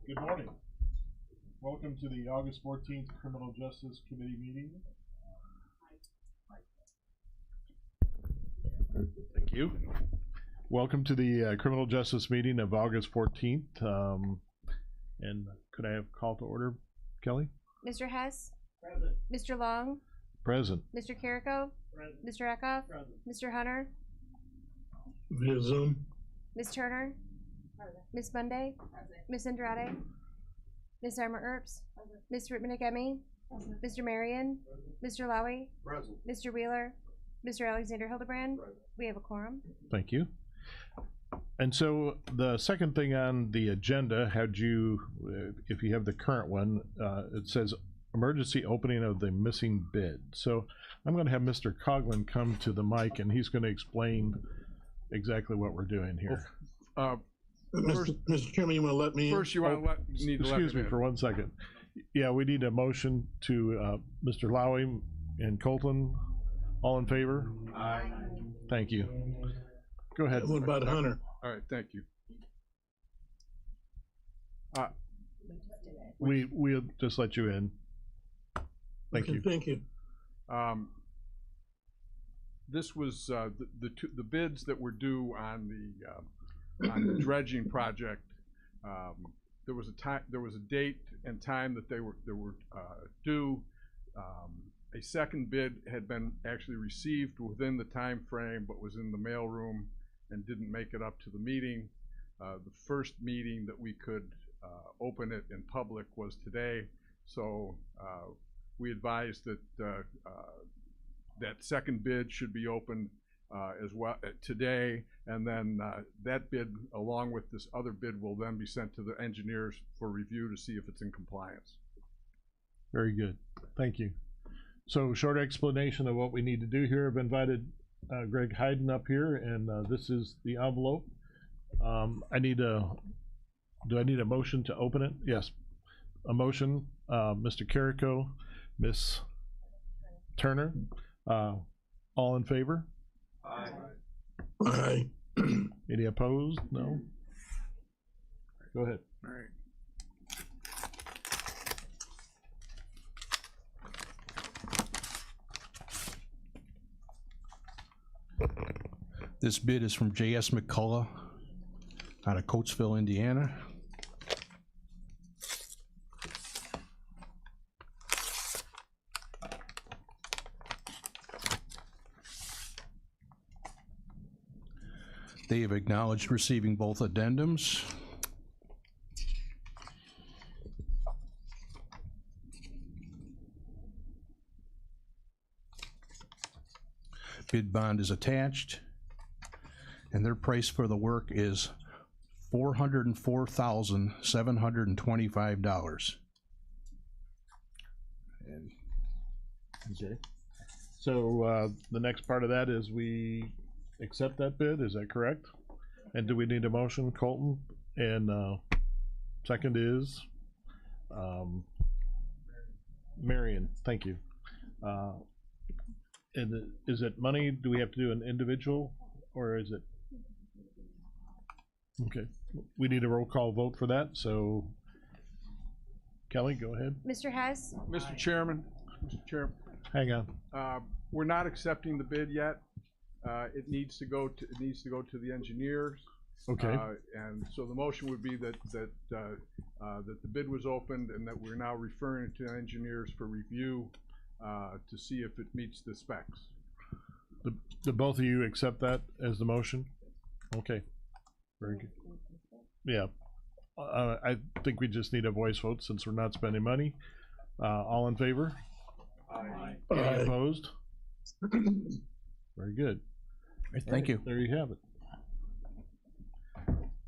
Good morning. Welcome to the August 14th Criminal Justice Committee meeting. Thank you. Welcome to the Criminal Justice meeting of August 14th. And could I have a call to order, Kelly? Mr. Hess? Present. Mr. Long? Present. Mr. Carrico? Present. Mr. Eckhoff? Present. Mr. Hunter? Via Zoom. Ms. Turner? Present. Ms. Monday? Present. Ms. Andrade? Ms. Armour Earps? Mr. Rittman-Akemi? Present. Mr. Marion? Mr. Lowy? Present. Mr. Wheeler? Mr. Alexander Hildebrand? Present. We have a quorum. Thank you. And so the second thing on the agenda, had you, if you have the current one, it says emergency opening of the missing bid. So I'm going to have Mr. Coughlin come to the mic and he's going to explain exactly what we're doing here. Mr. Chairman, you want to let me in? First, you want to need to let Excuse me for 1 second. Yeah, we need a motion to Mr. Lowy and Colton. All in favor? Aye. Thank you. Go ahead. What about Hunter? All right, thank you. We'll just let you in. Thank you. Thank you. This was the bids that were due on the dredging project. There was a date and time that they were due. A second bid had been actually received within the time frame, but was in the mailroom and didn't make it up to the meeting. The first meeting that we could open it in public was today, so we advised that that second bid should be opened as well today, and then that bid, along with this other bid, will then be sent to the engineers for review to see if it's in compliance. Very good. Thank you. So, short explanation of what we need to do here. I've invited Greg Hayden up here, and this is the envelope. Do I need a motion to open it? Yes. A motion. Mr. Carrico, Miss Turner. All in favor? Aye. Aye. Any opposed? No? Go ahead. All right. This bid is from J.S. McCullough out of Coatesville, Indiana. They have acknowledged receiving both addendums. Bid bond is attached, and their price for the work is $404,725. And okay. So the next part of that is we accept that bid. Is that correct? And do we need a motion, Colton? And second is Marion. Thank you. And is it money? Do we have to do an individual, or is it? Okay, we need a roll call vote for that. So, Kelly, go ahead. Mr. Hess? Mr. Chairman, Hang on. we're not accepting the bid yet. It needs to go to the engineers. Okay. And so the motion would be that the bid was opened and that we're now referring it to the engineers for review to see if it meets the specs. Do both of you accept that as the motion? Okay. Very good. Yeah. I think we just need a voice vote since we're not spending money. All in favor? Aye. Any Aye. opposed? Very good. Thank you. There you have it.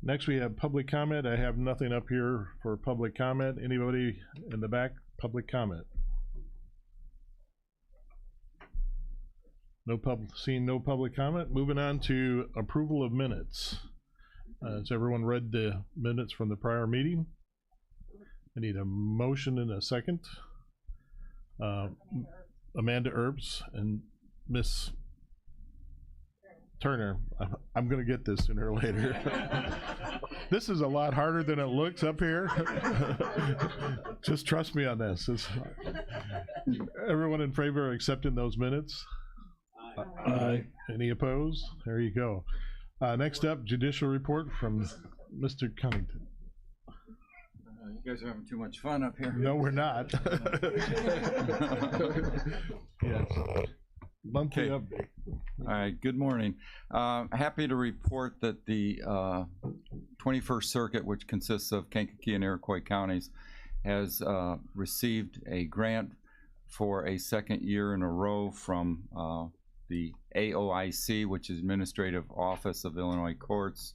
Next we have public comment. I have nothing up here for public comment. Anybody in the back? Public comment. Seeing no public comment. Moving on to approval of minutes. Has everyone read the minutes from the prior meeting? I need a motion and a second. Amanda Earps and Miss Turner. I'm gonna get this sooner or later. This is a lot harder than it looks up here. Just trust me on this. Everyone in favor of accepting those minutes? Aye. Any opposed? There you go. Next up, judicial report from Mr. Cunnington. You guys are having too much fun up here. No, we're not. Yes. Monthly Okay. update. All right, good morning. Happy to report that the 21st Circuit, which consists of Kankakee and Iroquois counties, has received a grant for a second year in a row from the AOIC, which is Administrative Office of Illinois Courts,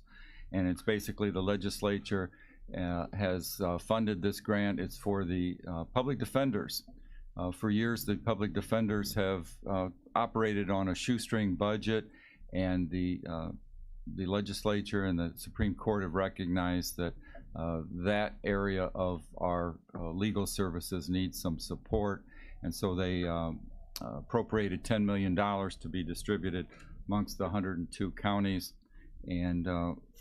and it's basically the legislature has funded this grant. It's for the public defenders. For years, the public defenders have operated on a shoestring budget, and the legislature and the Supreme Court have recognized that that area of our legal services needs some support, and so they appropriated $10 million to be distributed amongst the 102 counties. And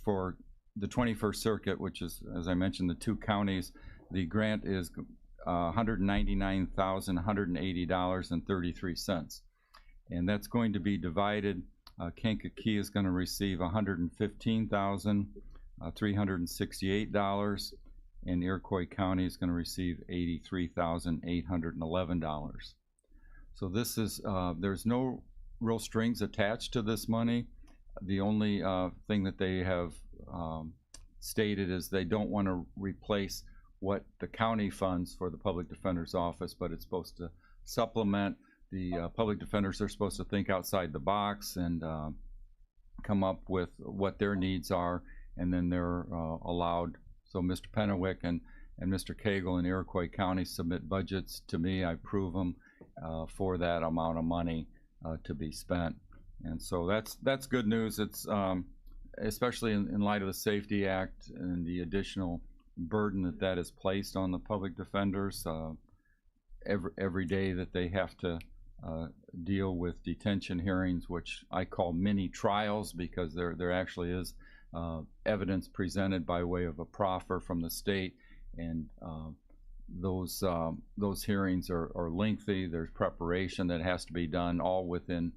for the 21st Circuit, which is, as I mentioned, the 2 counties, the grant is $199,180.33. And that's going to be divided. Kankakee is going to receive $115,368, and Iroquois County is going to receive $83,811. So this is, there's no real strings attached to this money. The only thing that they have stated is they don't want to replace what the county funds for the public defender's office, but it's supposed to supplement. The public defenders are supposed to think outside the box and come up with what their needs are, and then they're allowed. So Mr. Pennewick and Mr. Cagle in Iroquois County submit budgets to me. I approve them for that amount of money to be spent. And so that's good news. It's especially in light of the Safety Act and the additional burden that is placed on the public defenders every day that they have to deal with detention hearings, which I call mini trials, because there actually is evidence presented by way of a proffer from the state, and those hearings are lengthy. There's preparation that has to be done, all within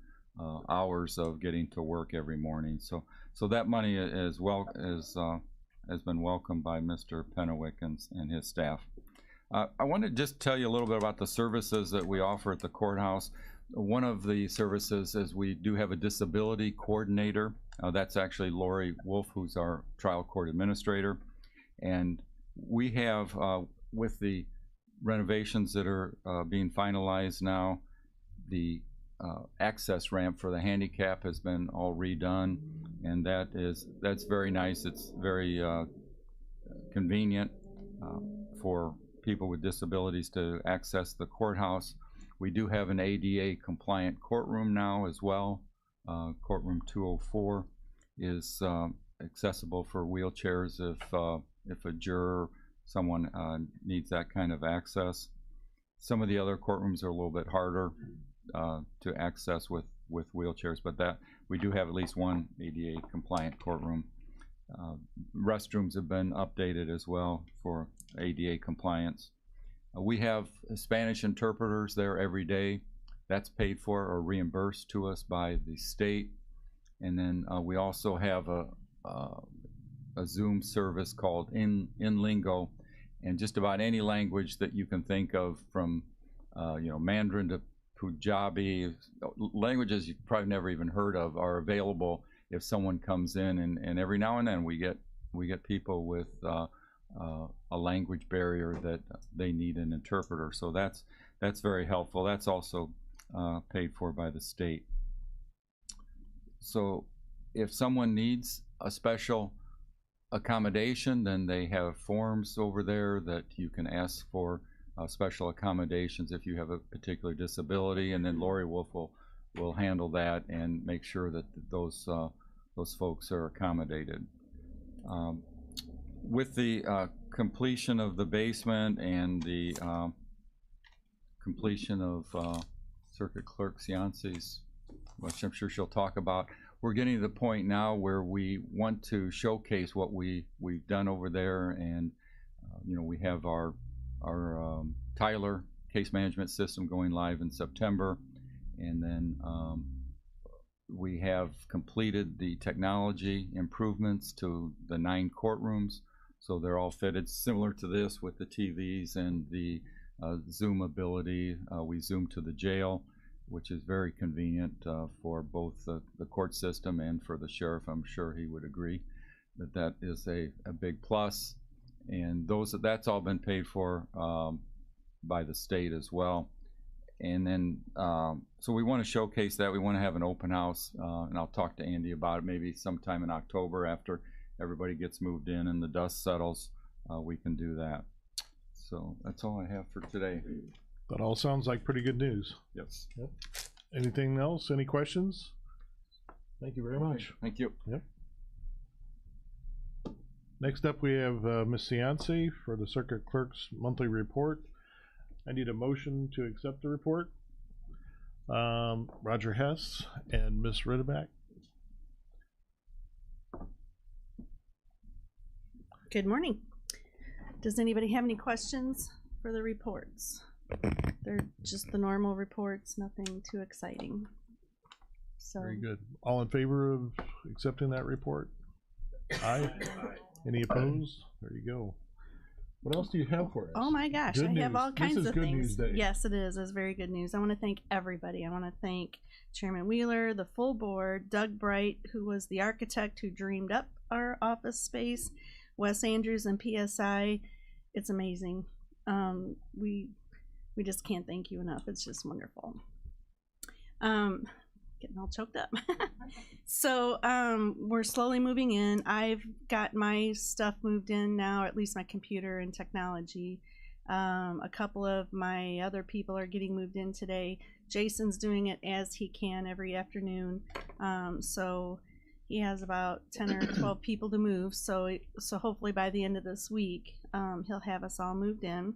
hours of getting to work every morning. So that money is has been welcomed by Mr. Pennewick and his staff. I want to just tell you a little bit about the services that we offer at the courthouse. One of the services is we do have a disability coordinator. That's actually Lori Wolf, who's our trial court administrator. And we have, with the renovations that are being finalized now, the access ramp for the handicap has been all redone, and that's very nice. It's very convenient for people with disabilities to access the courthouse. We do have an ADA compliant courtroom now as well. Courtroom 204 is accessible for wheelchairs if a juror, someone needs that kind of access. Some of the other courtrooms are a little bit harder to access with wheelchairs, but that we do have at least one ADA compliant courtroom. Restrooms have been updated as well for ADA compliance. We have Spanish interpreters there every day. That's paid for or reimbursed to us by the state. And then we also have a Zoom service called InLingo, and just about any language that you can think of, from Mandarin to Punjabi, languages you've probably never even heard of, are available if someone comes in, and every now and then we get people with a language barrier that they need an interpreter. So that's very helpful. That's also paid for by the state. So if someone needs a special accommodation, then they have forms over there that you can ask for special accommodations if you have a particular disability, and then Lori Wolf will handle that and make sure that those folks are accommodated. With the completion of the basement and the completion of Circuit Clerk Cianci's, which I'm sure she'll talk about, we're getting to the point now where we want to showcase what we've done over there, and we have our Tyler case management system going live in September, and then we have completed the technology improvements to the 9 courtrooms, so they're all fitted similar to this with the TVs and the Zoom ability. We Zoom to the jail, which is very convenient for both the court system and for the sheriff. I'm sure he would agree that that is a big plus. And that's all been paid for by the state as well. And then, so we want to showcase that. We want to have an open house, and I'll talk to Andy about it maybe sometime in October after everybody gets moved in and the dust settles. We can do that. So that's all I have for today. That all sounds like pretty good news. Yes. Yep. Anything else? Any questions? Thank you very much. Thank you. Yep. Next up, we have Ms. Cianci for the Circuit Clerk's monthly report. I need a motion to accept the report. Roger Hess and Ms. Ritterback. Good morning. Does anybody have any questions for the reports? They're just the normal reports, nothing too exciting. So Very good. All in favor of accepting that report? Aye. Any opposed? There you go. What else do you have for us? oh my gosh, Good I have news. all kinds This is of good things. news day. Yes, it is. It's very good news. I want to thank everybody. I want to thank Chairman Wheeler, the full board, Doug Bright, who was the architect who dreamed up our office space, Wes Andrews and PSI. It's amazing. We just can't thank you enough. It's just wonderful. Getting all choked up. So we're slowly moving in. I've got my stuff moved in now, at least my computer and technology. A couple of my other people are getting moved in today. Jason's doing it as he can every afternoon. So he has about 10 or 12 people to move. So hopefully by the end of this week, he'll have us all moved in.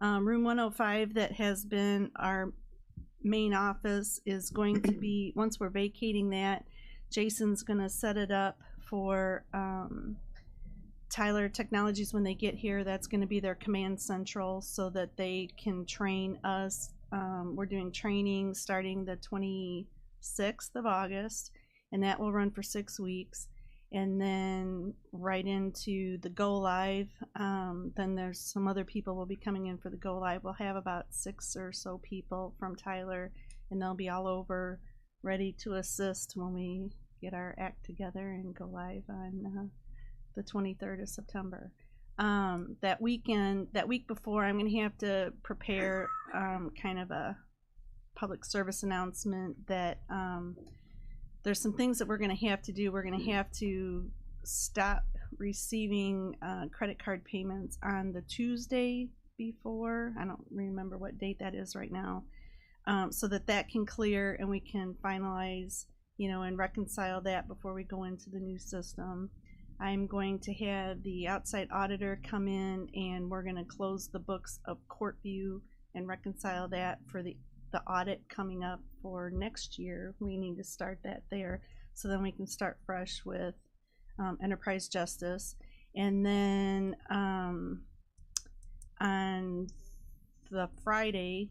Room 105, that has been our main office, is going to be, once we're vacating that, Jason's going to set it up for Tyler Technologies when they get here. That's going to be their command central so that they can train us. We're doing training starting the 26th of August, and that will run for 6 weeks. And then right into the go live. Then there's some other people will be coming in for the go live. We'll have about 6 or so people from Tyler, and they'll be all over ready to assist when we get our act together and go live on the 23rd of September. That week before, I'm going to have to prepare kind of a public service announcement that there's some things that we're going to have to do. We're going to have to stop receiving credit card payments on the Tuesday before. I don't remember what date that is right now. So that can clear and we can finalize, and reconcile that before we go into the new system. I'm going to have the outside auditor come in, and we're going to close the books of Courtview and reconcile that for the audit coming up for next year. We need to start that there so then we can start fresh with Enterprise Justice. And then on the Friday,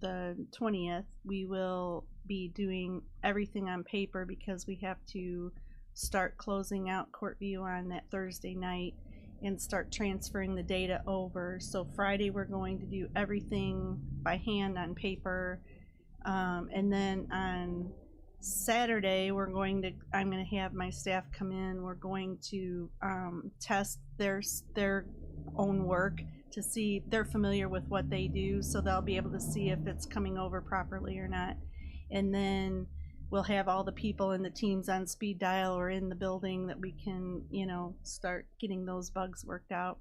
the 20th, we will be doing everything on paper because we have to start closing out Courtview on that Thursday night and start transferring the data over. So Friday we're going to do everything by hand on paper, and then on Saturday I'm going to have my staff come in. We're going to test their own work to see if they're familiar with what they do, so they'll be able to see if it's coming over properly or not. And then we'll have all the people in the teams on speed dial or in the building that we can, start getting those bugs worked out.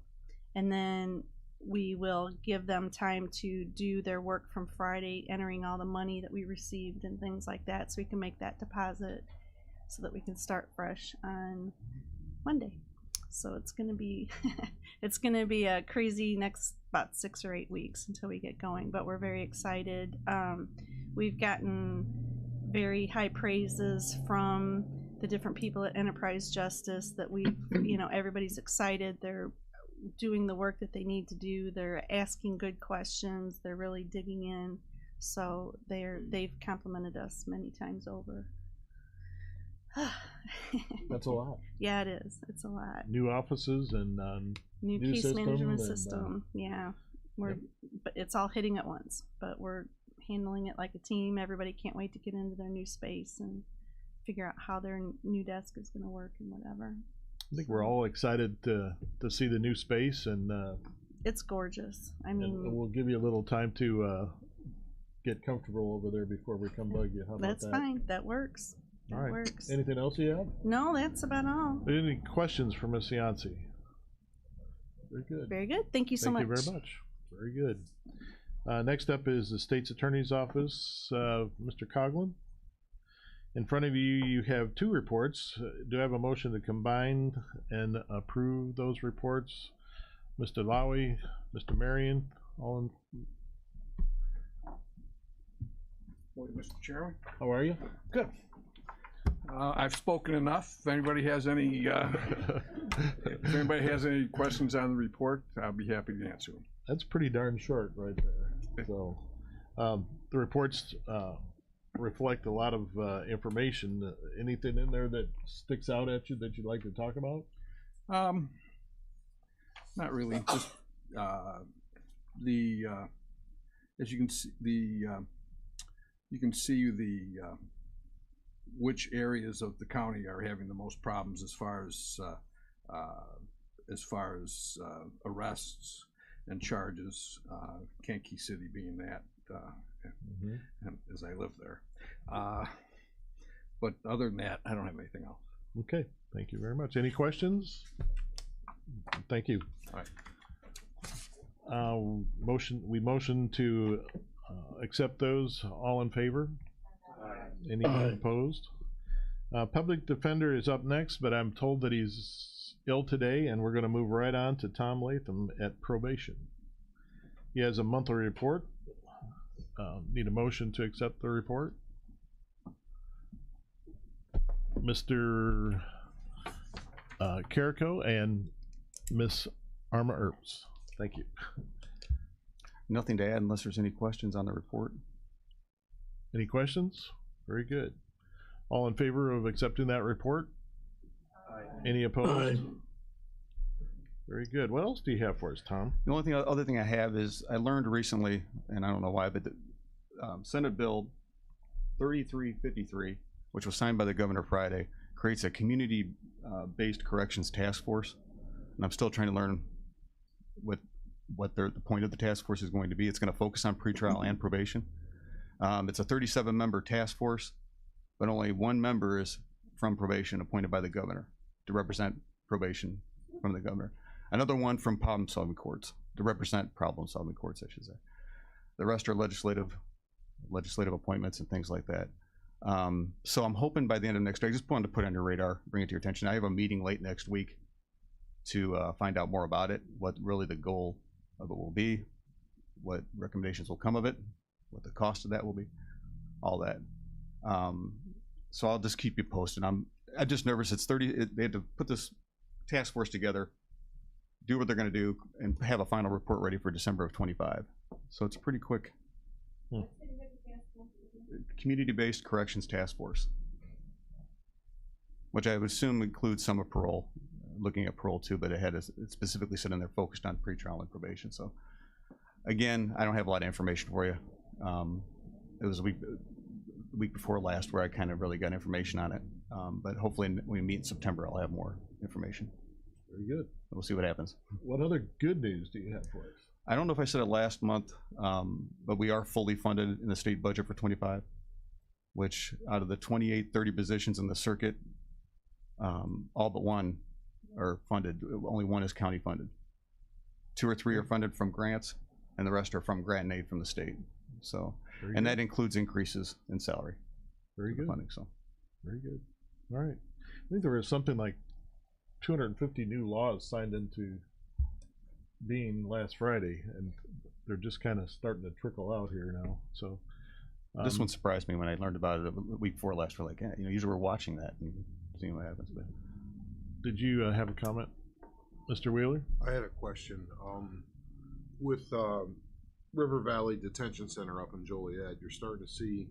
And then we will give them time to do their work from Friday, entering all the money that we received and things like that, so we can make that deposit so that we can start fresh on Monday. So it's going to be it's going to be a crazy next about 6 or 8 weeks until we get going, but we're very excited. We've gotten very high praises from the different people at Enterprise Justice that we, everybody's excited. They're doing the work that they need to do. They're asking good questions. They're really digging in. So they've complimented us many times over. That's a lot. Yeah, it is. It's a lot. New offices and New new case system management and, system. Yeah, Yep. but it's all hitting at once. But we're handling it like a team. Everybody can't wait to get into their new space and figure out how their new desk is going to work and whatever. I think we're all excited to see the new space, and It's gorgeous. I and mean, we'll give you a little time to get comfortable over there before we come bug you. How about that's that? fine. That works. That All right. works. Anything else you have? No, that's about all. Any questions for Ms. Yancey? Very good. Very good. Thank you so Thank much. you very much. Very good. Next up is the State's Attorney's Office, Mr. Coughlin. In front of you, you have two reports. Do I have a motion to combine and approve those reports? Mr. Lowy, Mr. Marion, all in, Morning, Mr. Chairman. how are you? Good. I've spoken enough. If anybody has any, if anybody has any questions on the report, I'll be happy to answer them. That's pretty darn short right there. So, the reports reflect a lot of information. Anything in there that sticks out at you that you'd like to talk about? Not really. Just as you can see, you can see which areas of the county are having the most problems as far as arrests and charges. Kankakee City being that, and as I live there. But other than that, I don't have anything else. Okay, thank you very much. Any questions? Thank you. All right. We motion to accept those. All in favor? Any opposed? Public Defender is up next, but I'm told that he's ill today, and we're gonna move right on to Tom Latham at probation. He has a monthly report. Need a motion to accept the report? Mr. Carrico and Miss Arma Earps. Thank you. Nothing to add unless there's any questions on the report. Any questions? Very good. All in favor of accepting that report? Any opposed? Very good. What else do you have for us, Tom? The only other thing I have is I learned recently, and I don't know why, but the Senate Bill 3353, which was signed by the governor Friday, creates a community-based corrections task force. And I'm still trying to learn what the point of the task force is going to be. It's going to focus on pretrial and probation. It's a 37-member task force, but only one member is from probation appointed by the governor to represent probation from the governor. Another one from problem-solving courts to represent problem-solving courts, I should say. The rest are legislative appointments and things like that. So I'm hoping by the end of next week, I just wanted to put it on your radar, bring it to your attention. I have a meeting late next week to find out more about it, what really the goal of it will be, what recommendations will come of it, what the cost of that will be, all that. So I'll just keep you posted. I'm just nervous. They had to put this task force together, do what they're going to do, and have a final report ready for December of 25. So it's pretty quick. Community-based corrections task force, which I would assume includes some of parole, looking at parole too, but it specifically said in there focused on pretrial and probation. So again, I don't have a lot of information for you. It was a week before last where I kind of really got information on it. But hopefully when we meet in September, I'll have more information. Very good. We'll see what happens. What other good news do you have for us? I don't know if I said it last month, but we are fully funded in the state budget for 25, which out of the 30 positions in the circuit, all but one are funded. Only one is county funded. 2 or 3 are funded from grants, and the rest are from grant and aid from the state. So, and that includes increases in salary. Very good. Funding, so. Very good. All right. I think there was something like 250 new laws signed into being last Friday, and they're just kind of starting to trickle out here now. So This Um, one surprised me when I learned about it the week before last. We're like, yeah, usually we're watching that and seeing what happens. But Did you have a comment, Mr. Wheeler? I had a question. With River Valley Detention Center up in Joliet, you're starting to see,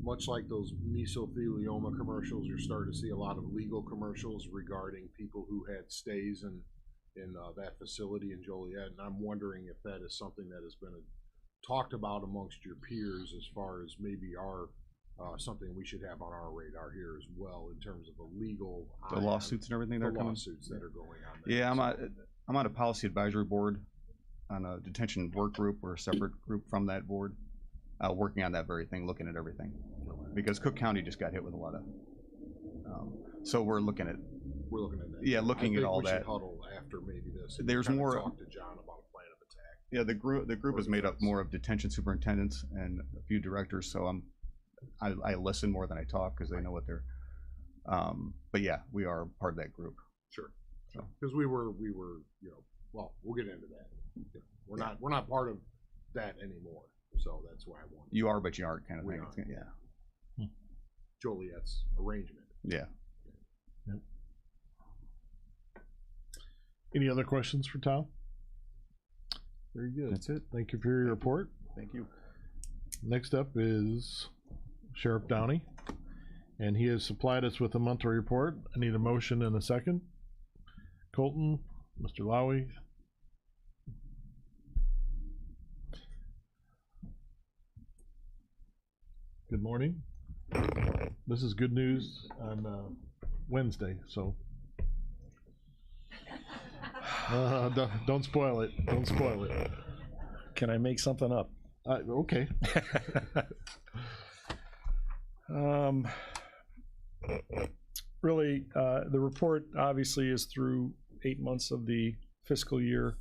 much like those mesothelioma commercials, you're starting to see a lot of legal commercials regarding people who had stays in that facility in Joliet. And I'm wondering if that is something that has been talked about amongst your peers as far as maybe our something we should have on our radar here as well in terms of a legal the lawsuits and everything the that are coming. lawsuits that are going on there. Yeah, I'm on a policy advisory board on a detention work group. We're a separate group from that board, working on that very thing, looking at everything. Because Cook County just got hit with a lot of, so we're looking at that. Yeah, looking at all we should that. huddle after maybe this. and There's kinda more- Talk to John about a plan of attack. Yeah, the group is made up more of detention superintendents and a few directors. So I listen more than I talk because they know what they're. But yeah, we are part of that group. Sure. Because we were, well, we'll get into that. We're not part of that anymore. So that's why I wanted You are, but you aren't, kind of We thing. aren't. Yeah. Joliet's arrangement. Yeah. Any other questions for Tom? Very good. That's it. Thank you for your report. Thank you. Next up is Sheriff Downey, and he has supplied us with a monthly report. I need a motion and a second. Colton, Mr. Lowy. Good morning. This is good news on Wednesday, so don't spoil it. Don't spoil it. Can I make something up? Okay. Really, the report obviously is through 8 months of the fiscal year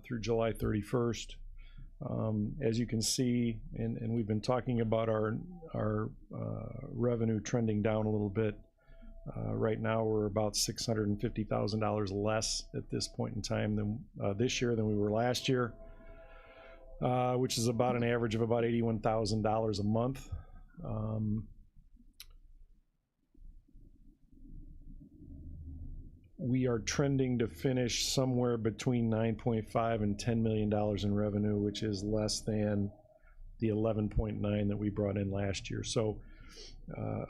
through July 31st. As you can see, and we've been talking about our revenue trending down a little bit. Right now, we're about $650,000 less at this point in time than this year than we were last year, which is about an average of about $81,000 a month. We are trending to finish somewhere between $9.5 and $10 million in revenue, which is less than the 11.9 that we brought in last year. So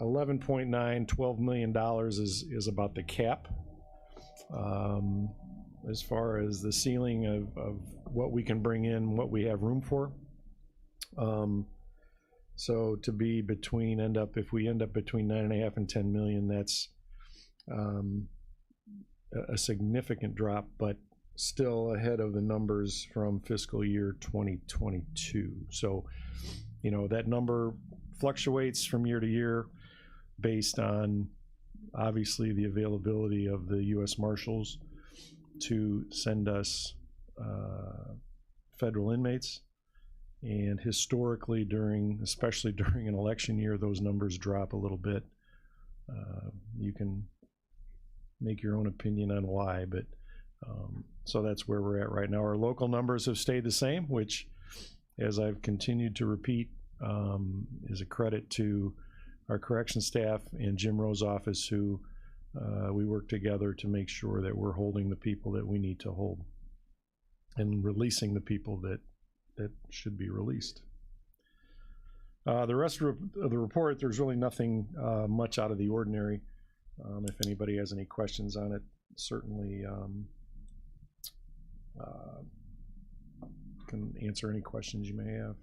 11.9, $12 million is about the cap. As far as the ceiling of what we can bring in, what we have room for. So to be between, if we end up between 9.5 and 10 million, that's a significant drop, but still ahead of the numbers from fiscal year 2022. So, that number fluctuates from year to year based on obviously the availability of the U.S. Marshals to send us federal inmates. And historically, especially during an election year, those numbers drop a little bit. You can make your own opinion on why, but so that's where we're at right now. Our local numbers have stayed the same, which, as I've continued to repeat, is a credit to our corrections staff and Jim Rowe's office, who we work together to make sure that we're holding the people that we need to hold and releasing the people that should be released. The rest of the report, there's really nothing much out of the ordinary. If anybody has any questions on it, certainly can answer any questions you may have.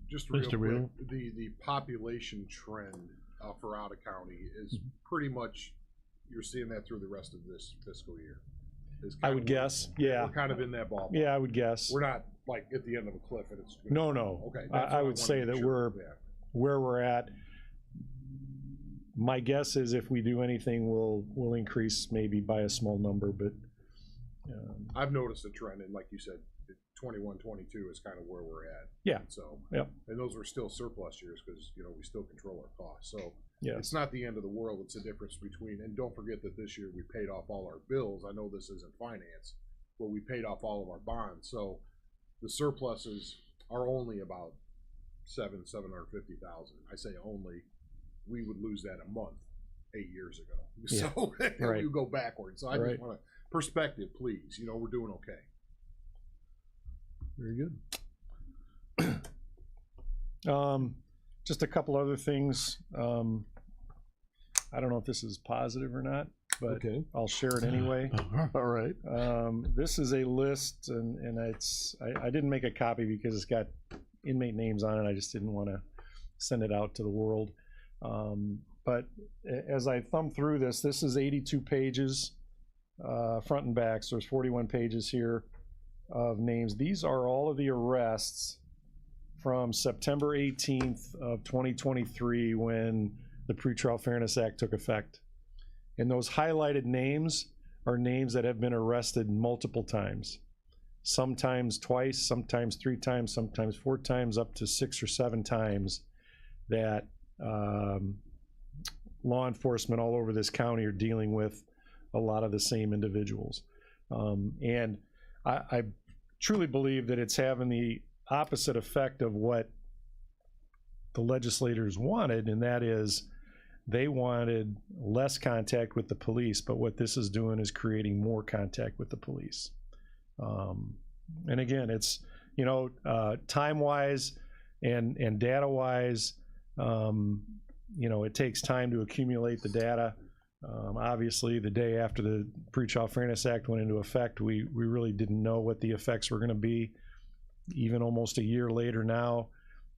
Just real Mr. Wheeler? quick, the population trend for Otta County is pretty much, you're seeing that through the rest of this fiscal year. I would guess, yeah. We're kind of in that ballpark. Yeah, I would guess. We're not like at the end of a cliff and it's. No. Okay. I would say that we're where we're at. My guess is if we do anything, we'll increase maybe by a small number, but I've noticed a trend, and like you said, 21, 22 is kind of where we're at. Yeah. So, yep. And those were still surplus years because, we still control our costs. So Yeah. it's not the end of the world. It's a difference between, and don't forget that this year we paid off all our bills. I know this isn't finance, but we paid off all of our bonds. So the surpluses are only about 750,000. I say only, we would lose that a month 8 years ago. Yeah. So Right. you go backwards. So I Right. just want to perspective, please. You know, we're doing okay. Very good. Just a couple other things. I don't know if this is positive or not, but Okay. I'll share it anyway. All right. This is a list, and I didn't make a copy because it's got inmate names on it. I just didn't want to send it out to the world. But as I thumb through this is 82 pages, front and back. So there's 41 pages here of names. These are all of the arrests from September 18th of 2023 when the Pretrial Fairness Act took effect. And those highlighted names are names that have been arrested multiple times. Sometimes twice, sometimes 3 times, sometimes 4 times, up to 6 or 7 times that law enforcement all over this county are dealing with a lot of the same individuals. And I truly believe that it's having the opposite effect of what the legislators wanted, and that is they wanted less contact with the police, but what this is doing is creating more contact with the police. And again, it's, you know, time-wise and data-wise, you know, it takes time to accumulate the data. Obviously, the day after the Pretrial Fairness Act went into effect, we really didn't know what the effects were going to be. Even almost a year later now,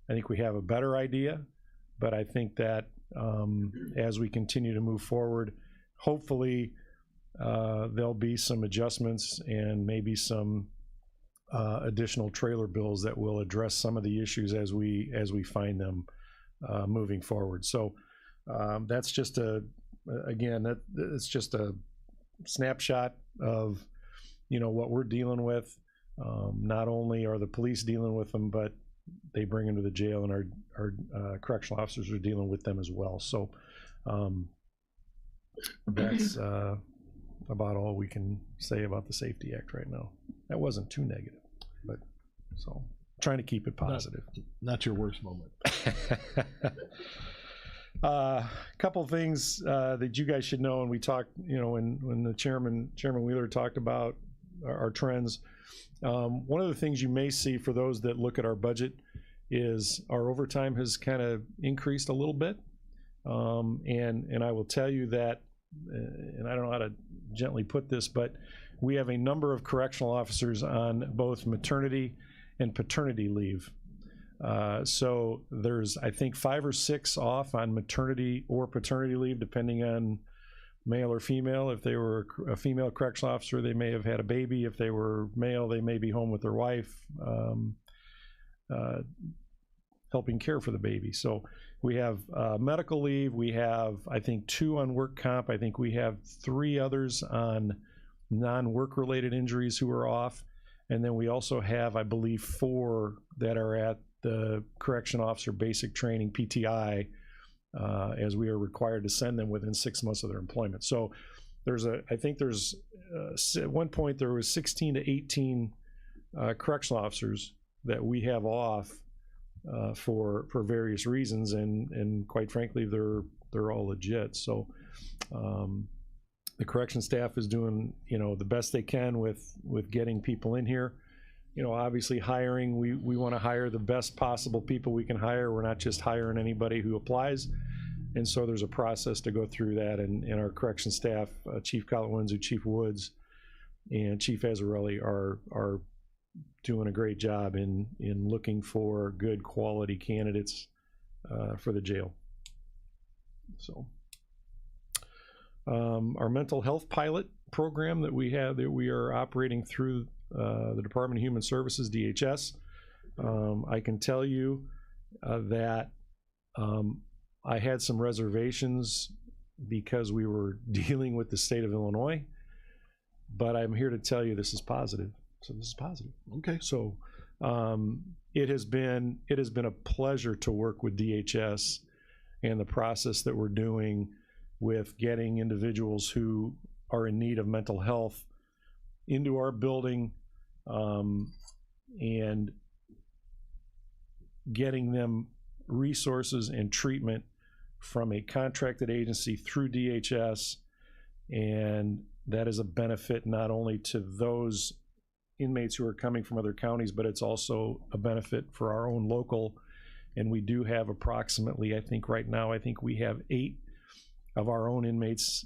I think we have a better idea, but I think that as we continue to move forward, hopefully there'll be some adjustments and maybe some additional trailer bills that will address some of the issues as we find them moving forward. So that's just it's just a snapshot of, you know, what we're dealing with. Not only are the police dealing with them, but they bring them to the jail, and our correctional officers are dealing with them as well. So that's about all we can say about the Safety Act right now. That wasn't too negative, but so trying to keep it positive. Not your worst moment. Couple of things that you guys should know, and we talked, you know, when the Chairman Wheeler talked about our trends. One of the things you may see for those that look at our budget is our overtime has kind of increased a little bit. And I will tell you that, and I don't know how to gently put this, but we have a number of correctional officers on both maternity and paternity leave. So there's, I think, 5 or 6 off on maternity or paternity leave, depending on male or female. If they were a female correctional officer, they may have had a baby. If they were male, they may be home with their wife, helping care for the baby. So we have medical leave. We have, I think, 2 on work comp. I think we have 3 others on non-work related injuries who are off. And then we also have, I believe, 4 that are at the correction officer basic training, PTI, as we are required to send them within 6 months of their employment. So I think there's at one point there was 16 to 18 correctional officers that we have off for various reasons, and quite frankly, they're all legit. So the correction staff is doing, you know, the best they can with getting people in here. You know, obviously hiring, we want to hire the best possible people we can hire. We're not just hiring anybody who applies. And so there's a process to go through that, and our correction staff, Chief Collet-Windsor, Chief Woods, and Chief Azzarelli are doing a great job in looking for good quality candidates for the jail. So our mental health pilot program that we are operating through the Department of Human Services, DHS. I can tell you that I had some reservations because we were dealing with the state of Illinois, but I'm here to tell you this is positive. So this is positive. Okay. So it has been a pleasure to work with DHS and the process that we're doing with getting individuals who are in need of mental health into our building, and getting them resources and treatment from a contracted agency through DHS, and that is a benefit not only to those inmates who are coming from other counties, but it's also a benefit for our own local. And we do have approximately, I think right now, I think we have 8 of our own inmates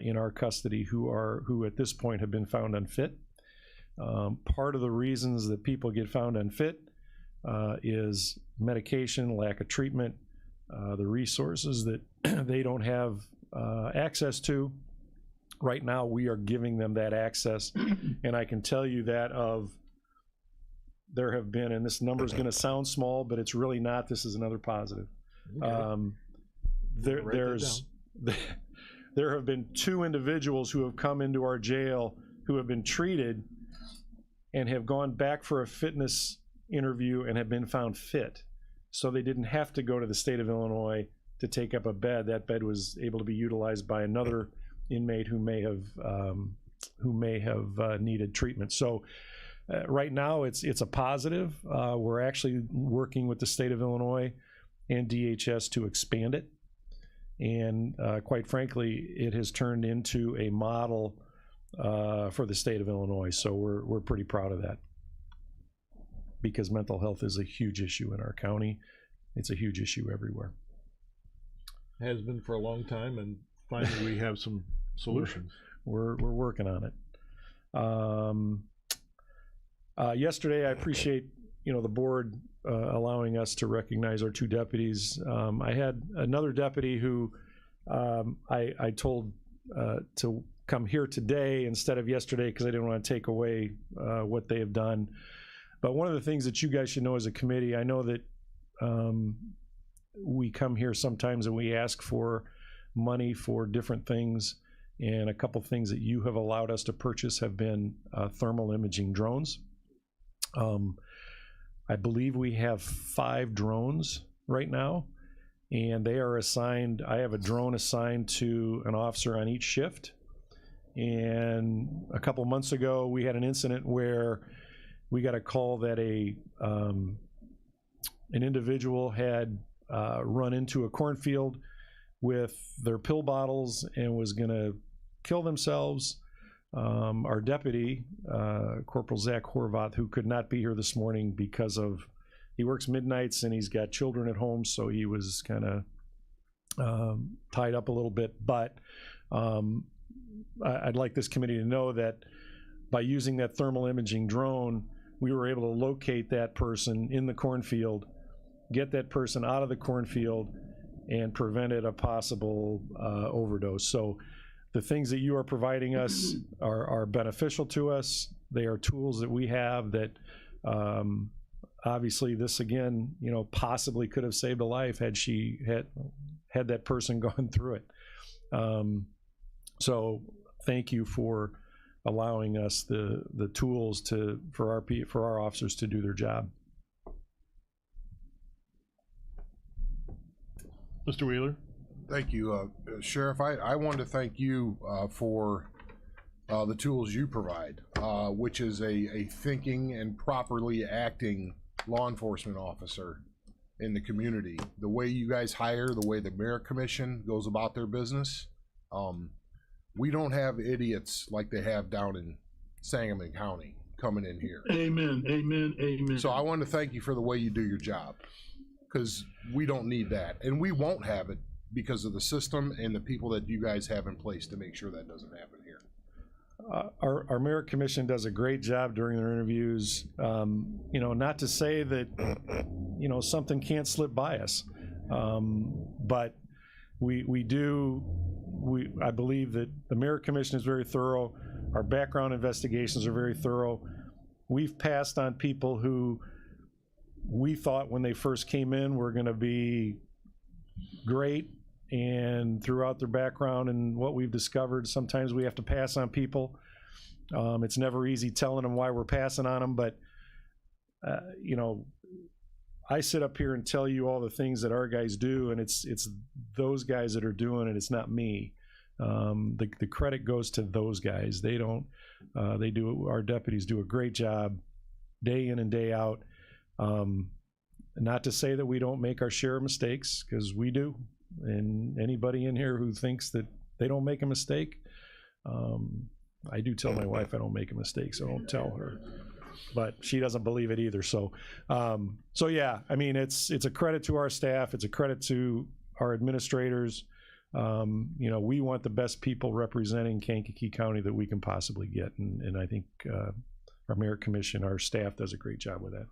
in our custody who at this point have been found unfit. Part of the reasons that people get found unfit is medication, lack of treatment, the resources that they don't have access to. Right now, we are giving them that access, and I can tell you that there have been, and this number is going to sound small, but it's really not. This is another positive. Okay. There have been 2 individuals who have come into our jail who have been treated and have gone back for a fitness interview and have been found fit. So they didn't have to go to the state of Illinois to take up a bed. That bed was able to be utilized by another inmate who may have needed treatment. So right now it's a positive. We're actually working with the state of Illinois and DHS to expand it. And quite frankly, it has turned into a model for the state of Illinois. So we're pretty proud of that, because mental health is a huge issue in our county. It's a huge issue everywhere. Has been for a long time, and finally we have some solutions. We're working on it. Yesterday, I appreciate the board allowing us to recognize our 2 deputies. I had another deputy who I told to come here today instead of yesterday because I didn't want to take away what they have done. But one of the things that you guys should know as a committee, I know that we come here sometimes and we ask for money for different things, and a couple things that you have allowed us to purchase have been thermal imaging drones. I believe we have 5 drones right now, and they are assigned. I have a drone assigned to an officer on each shift. And a couple months ago, we had an incident where we got a call that an individual had run into a cornfield with their pill bottles and was going to kill themselves. Our deputy, Corporal Zach Horvath, who could not be here this morning because he works midnights and he's got children at home, so he was kind of tied up a little bit. But I'd like this committee to know that by using that thermal imaging drone, we were able to locate that person in the cornfield, get that person out of the cornfield, and prevented a possible overdose. So the things that you are providing us are beneficial to us. They are tools that we have that obviously this, again, possibly could have saved a life had she had that person gone through it. So thank you for allowing us the tools for our officers to do their job. Mr. Wheeler? Thank you, Sheriff. I wanted to thank you for the tools you provide, which is a thinking and properly acting law enforcement officer in the community. The way you guys hire, the way the Merit Commission goes about their business, we don't have idiots like they have down in Sangamon County coming in here. Amen, amen, amen. So I want to thank you for the way you do your job, because we don't need that, and we won't have it because of the system and the people that you guys have in place to make sure that doesn't happen here. Our Merit Commission does a great job during their interviews. Not to say that something can't slip by us, but I believe that the Merit Commission is very thorough. Our background investigations are very thorough. We've passed on people who we thought when they first came in were going to be great, and throughout their background and what we've discovered, sometimes we have to pass on people. It's never easy telling them why we're passing on them, but I sit up here and tell you all the things that our guys do, and it's those guys that are doing it. It's not me. The credit goes to those guys. They don't. Our deputies do a great job, day in and day out. Not to say that we don't make our share of mistakes, because we do. And anybody in here who thinks that they don't make a mistake, I do tell my wife I don't make a mistake, so I don't tell her. But she doesn't believe it either. So yeah, I mean, it's a credit to our staff. It's a credit to our administrators. You know, we want the best people representing Kankakee County that we can possibly get. And I think our merit commission, our staff does a great job with that.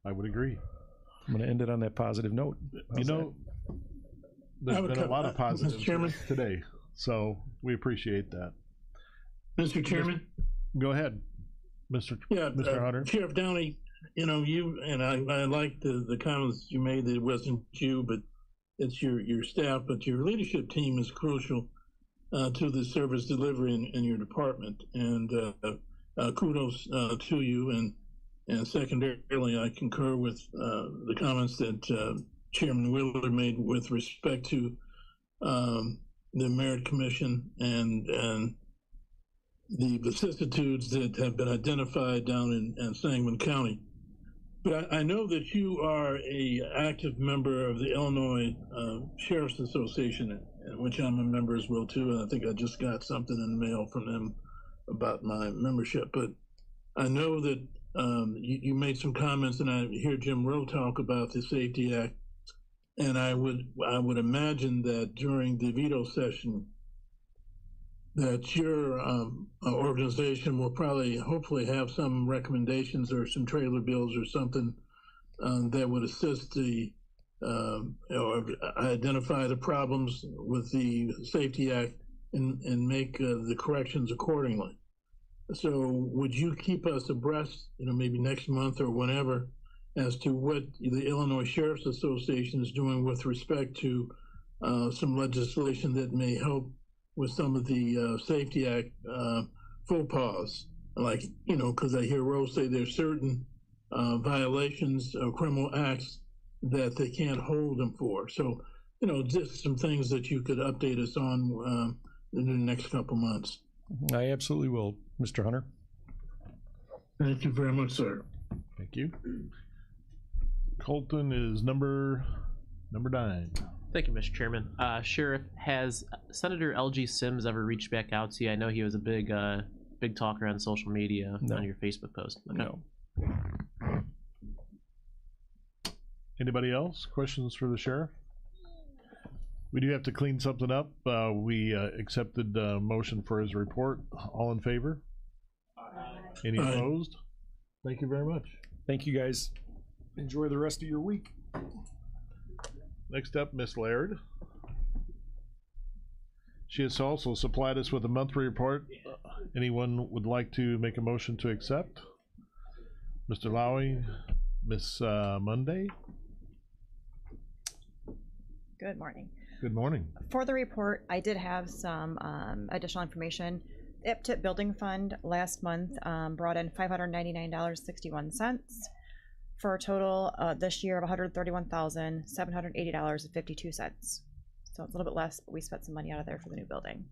I would agree. I'm going to end it on that positive note. You know, there's been a lot of positives Mr. Chairman? today, so we appreciate that. Mr. Chairman? Go ahead, Mr. Hunter. Sheriff Downey, you know, you, and I like the comments you made that it wasn't you, but it's your staff, but your leadership team is crucial to the service delivery in your department. And kudos to you. And secondarily, I concur with the comments that Chairman Wheeler made with respect to the Merit Commission and the vicissitudes that have been identified down in Sangamon County. But I know that you are a active member of the Illinois Sheriff's Association, which I'm a member as well too, and I think I just got something in the mail from them about my membership. But I know that you made some comments, and I hear Jim Rowe talk about the Safety Act, and I would imagine that during the veto session, that your organization will probably, hopefully, have some recommendations or some trailer bills or something that would assist the or identify the problems with the Safety Act and make the corrections accordingly. So would you keep us abreast, you know, maybe next month or whenever, as to what the Illinois Sheriff's Association is doing with respect to some legislation that may help with some of the Safety Act faux pas? Like, you know, because I hear Rose say there's certain violations of criminal acts that they can't hold them for. So, you know, just some things that you could update us on in the next couple months. I absolutely will, Mr. Hunter. Thank you very much, sir. Thank you. Colton is number 9. Thank you, Mr. Chairman. Sheriff, has Senator L.G. Sims ever reached back out to you? I know he was a big talker on social media, on your Facebook post. Okay. No. Anybody else? Questions for the sheriff? We do have to clean something up. We accepted the motion for his report. All in favor? Any opposed? Thank you very much. Thank you, guys. Enjoy the rest of your week. Next up, Miss Laird. She has also supplied us with a monthly report. Anyone would like to make a motion to accept? Mr. Lowy, Miss Monday. Good morning. Good morning. For the report, I did have some additional information. The IPTIP Building Fund last month brought in $599.61 for a total this year of $131,780.52. So it's a little bit less, but we spent some money out of there for the new building.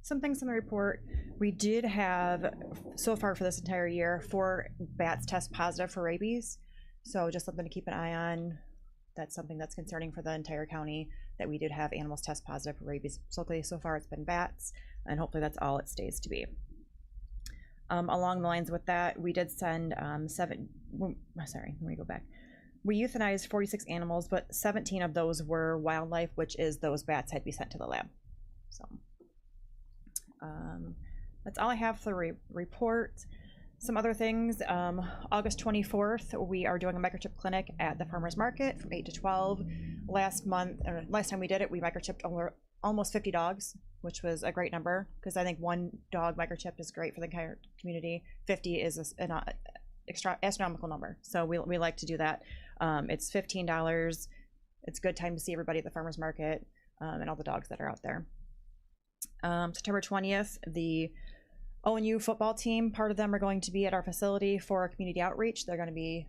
Some things in the report, we did have, so far for this entire year, 4 bats test positive for rabies. So just something to keep an eye on. That's something that's concerning for the entire county, that we did have animals test positive for rabies. So far it's been bats, and hopefully that's all it stays to be. Along the lines with that, we did send we euthanized 46 animals, but 17 of those were wildlife, which is those bats had to be sent to the lab. So that's all I have for the report. Some other things, August 24th, we are doing a microchip clinic at the farmer's market from 8 to 12. Last time we did it, we microchipped almost 50 dogs, which was a great number, because I think 1 dog microchip is great for the entire community. 50 is an astronomical number, so we like to do that. It's $15. It's a good time to see everybody at the farmer's market and all the dogs that are out there. September 20th, the ONU football team, part of them are going to be at our facility for a community outreach. They're going to be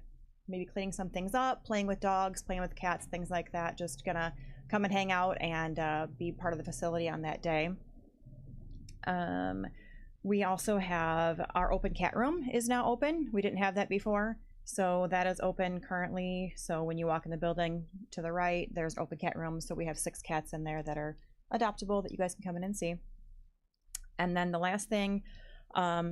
maybe cleaning some things up, playing with dogs, playing with cats, things like that. Just gonna come and hang out and be part of the facility on that day. We also have our open cat room is now open. We didn't have that before. So that is open currently. So when you walk in the building to the right, there's an open cat room. So we have 6 cats in there that are adoptable that you guys can come in and see. And then the last thing,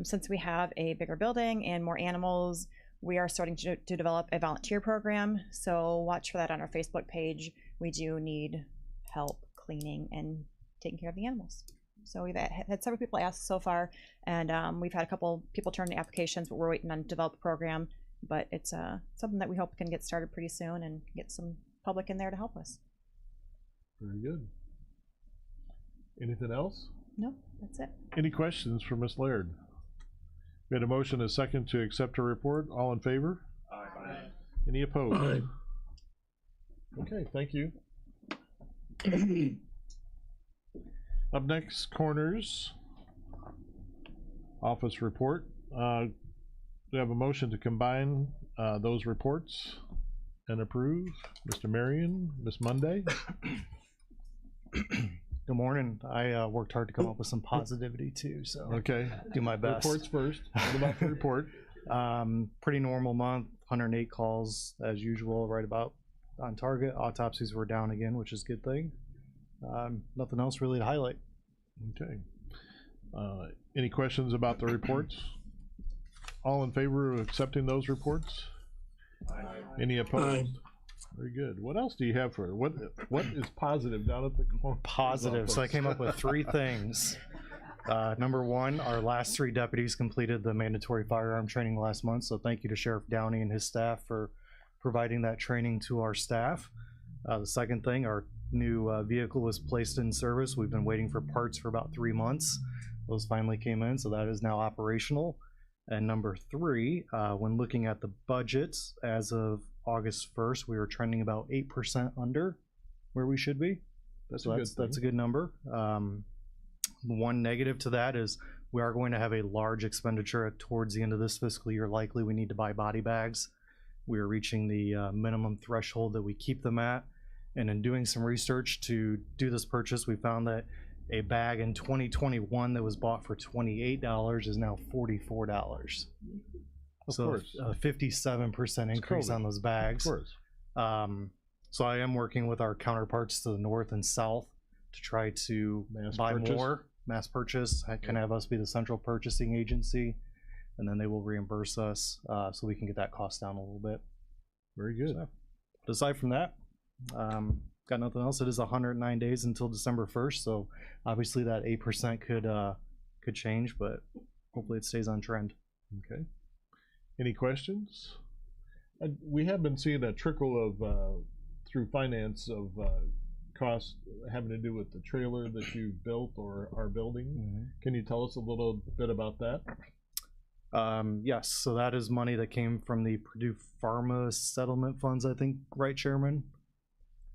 since we have a bigger building and more animals, we are starting to develop a volunteer program. So watch for that on our Facebook page. We do need help cleaning and taking care of the animals. So we've had several people ask so far, and we've had a couple people turn in applications, but we're waiting on to develop a program. But it's something that we hope can get started pretty soon and get some public in there to help us. Very good. Anything else? No, that's it. Any questions for Ms. Laird? We had a motion, a second to accept her report. All in favor? Aye. Any opposed? Aye. Okay, thank you. Up next, Corners Office Report. We have a motion to combine those reports and approve. Mr. Marion, Ms. Monday. Good morning. I worked hard to come up with some positivity too, so Okay. do my best. Reports first. What about the report? Pretty normal month, 108 calls as usual, right about on target. Autopsies were down again, which is a good thing. Nothing else really to highlight. Okay. Any questions about the reports? All in favor of accepting those reports? Aye. Any opposed? Aye. Very good. What else do you have for what is positive down at the corner? Positive. So I came up with 3 things. Number 1, our last 3 deputies completed the mandatory firearm training last month. So thank you to Sheriff Downey and his staff for providing that training to our staff. The second thing, our new vehicle was placed in service. We've been waiting for parts for about 3 months. Those finally came in, so that is now operational. And number 3, when looking at the budgets as of August 1st, we were trending about 8% under where we should be. That's a good number. One negative to that is we are going to have a large expenditure towards the end of this fiscal year. Likely we need to buy body bags. We are reaching the minimum threshold that we keep them at. And in doing some research to do this purchase, we found that a bag in 2021 that was bought for $28 is now $44. So a 57% increase on those bags. Of course. So I am working with our counterparts to the north and south to try to buy more, mass purchase, kind of have us be the central purchasing agency, and then they will reimburse us so we can get that cost down a little bit. Very good. So, but aside from that, got nothing else. It is 109 days until December 1st, so obviously that 8% could change, but hopefully it stays on trend. Okay. Any questions? We have been seeing a trickle of through finance of costs having to do with the trailer that you've built or are building. Mm-hmm. Can you tell us a little bit about that? Yes, so that is money that came from the Purdue Pharma settlement funds, I think, right, Chairman?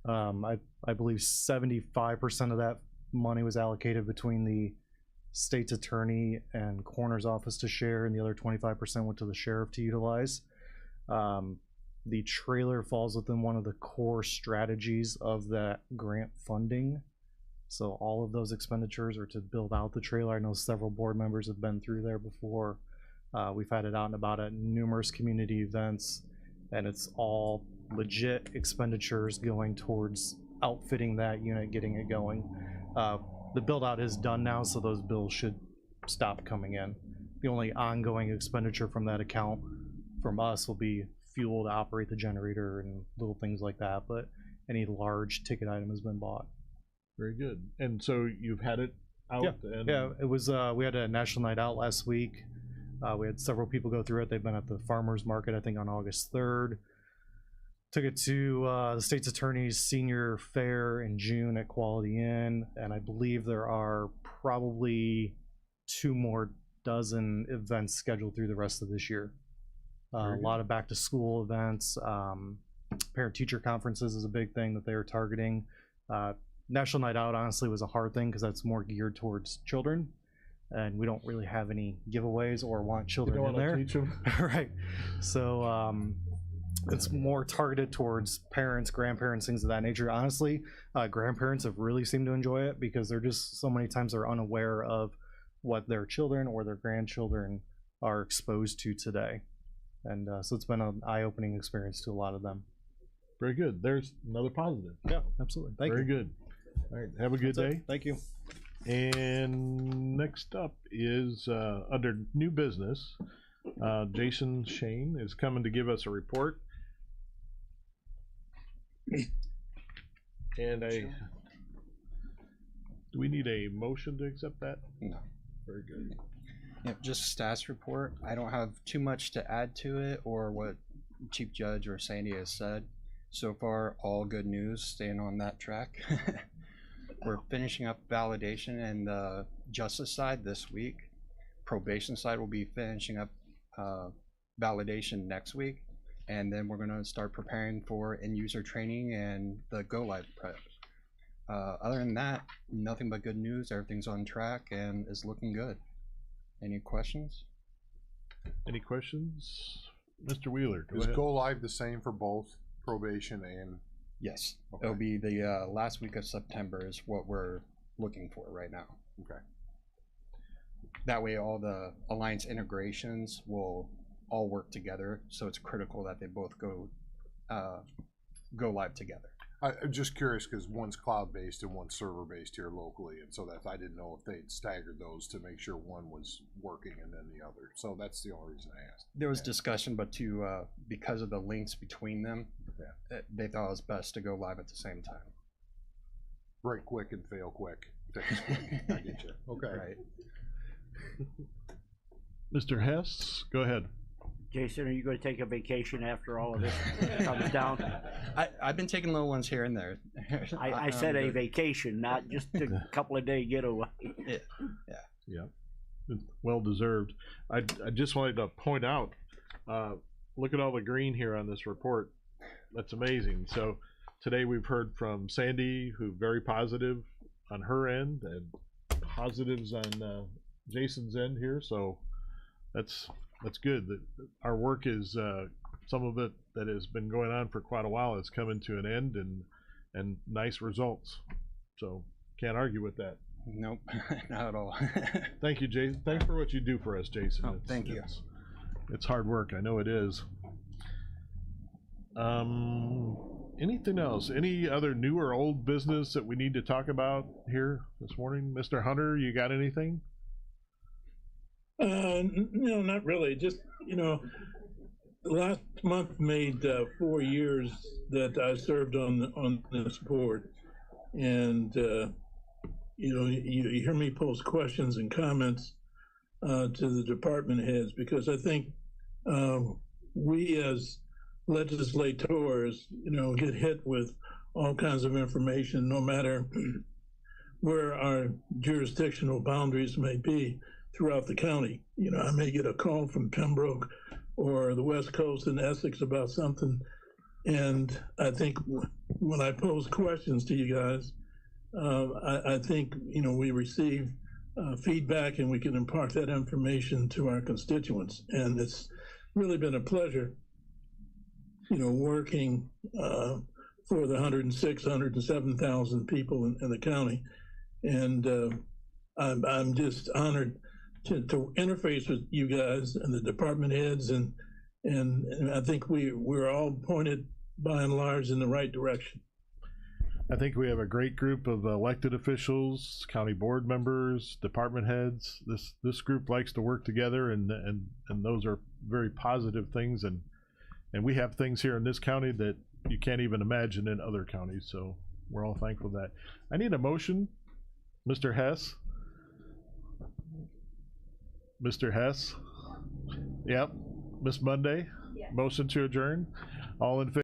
I believe 75% of that money was allocated between the state's attorney and coroner's office to share, and the other 25% went to the sheriff to utilize. The trailer falls within one of the core strategies of that grant funding. So all of those expenditures are to build out the trailer. I know several board members have been through there before. We've had it out and about at numerous community events, and it's all legit expenditures going towards outfitting that unit, getting it going. The build out is done now, so those bills should stop coming in. The only ongoing expenditure from that account from us will be fuel to operate the generator and little things like that, but any large ticket item has been bought. Very good. And so you've had it out? Yeah, it was, we had a national night out last week. We had several people go through it. They've been at the farmers market, I think, on August 3rd. Took it to the state's attorney's senior fair in June at Quality Inn, and I believe there are probably 2 more dozen events scheduled through the rest of this year. A lot of back to school events, parent teacher conferences is a big thing that they're targeting. National Night Out honestly was a hard thing because that's more geared towards children, and we don't really have any giveaways or want children in there. Teach them. Right. So it's more targeted towards parents, grandparents, things of that nature. Honestly, grandparents have really seemed to enjoy it because they're just so many times they're unaware of what their children or their grandchildren are exposed to today. And so it's been an eye-opening experience to a lot of them. Very good. There's another positive. Yeah, absolutely. Thank Very you. good. All right. Have a good That's it. day. Thank you. And next up is under new business. Jason Shane is coming to give us a report. And do we need a motion to accept that? No. Very good. Yep, just stats report. I don't have too much to add to it or what Chief Judge or Sandy has said. So far, all good news, staying on that track. We're finishing up validation and the justice side this week. Probation side will be finishing up validation next week. And then we're going to start preparing for end user training and the go live prep. Other than that, nothing but good news. Everything's on track and is looking good. Any questions? Any questions? Mr. Wheeler, Is go live the same for both probation and? Yes. Okay. It'll be the last week of September is what we're looking for right now. Okay. That way all the alliance integrations will all work together, so it's critical that they both go live together. I'm just curious because one's cloud-based and one's server-based here locally, and so that I didn't know if they'd staggered those to make sure one was working and then the other. So that's the only reason I asked. There was discussion, but because of the links between them, they thought it was best to go live at the same time. Break quick and fail quick. Fix quick. I get you. Okay. Right. Mr. Hess, go ahead. Jason, are you going to take a vacation after all of this comes down? I've been taking little ones here and there. I said a vacation, not just a couple of day getaway. Yeah. Well deserved. I just wanted to point out, look at all the green here on this report. That's amazing. So today we've heard from Sandy, who very positive on her end, and positives on Jason's end here. So that's good. That our work is some of it that has been going on for quite a while is coming to an end, and nice results. So can't argue with that. Nope, not at all. Thank you, Jason. Thanks for what you do for us, Jason. Oh, thank you. It's hard work. I know it is. Anything else? Any other new or old business that we need to talk about here this morning? Mr. Hunter, you got anything? No, not really. Just, last month made 4 years that I served on this board. And, you hear me pose questions and comments to the department heads, because I think we as legislators, get hit with all kinds of information, no matter where our jurisdictional boundaries may be throughout the county. I may get a call from Pembroke or the West Coast in Essex about something, and I think when I pose questions to you guys, I think we receive feedback and we can impart that information to our constituents, and it's really been a pleasure, working for the 107,000 people in the county, and I'm just honored to interface with you guys and the department heads, and I think we're all pointed by and large in the right direction. I think we have a great group of elected officials, county board members, department heads. This group likes to work together, and those are very positive things, and we have things here in this county that you can't even imagine in other counties, so we're all thankful for that. I need a motion. Mr. Hess? Mr. Hess? Yep. Miss Monday? Yes. Motion to adjourn? All in favor?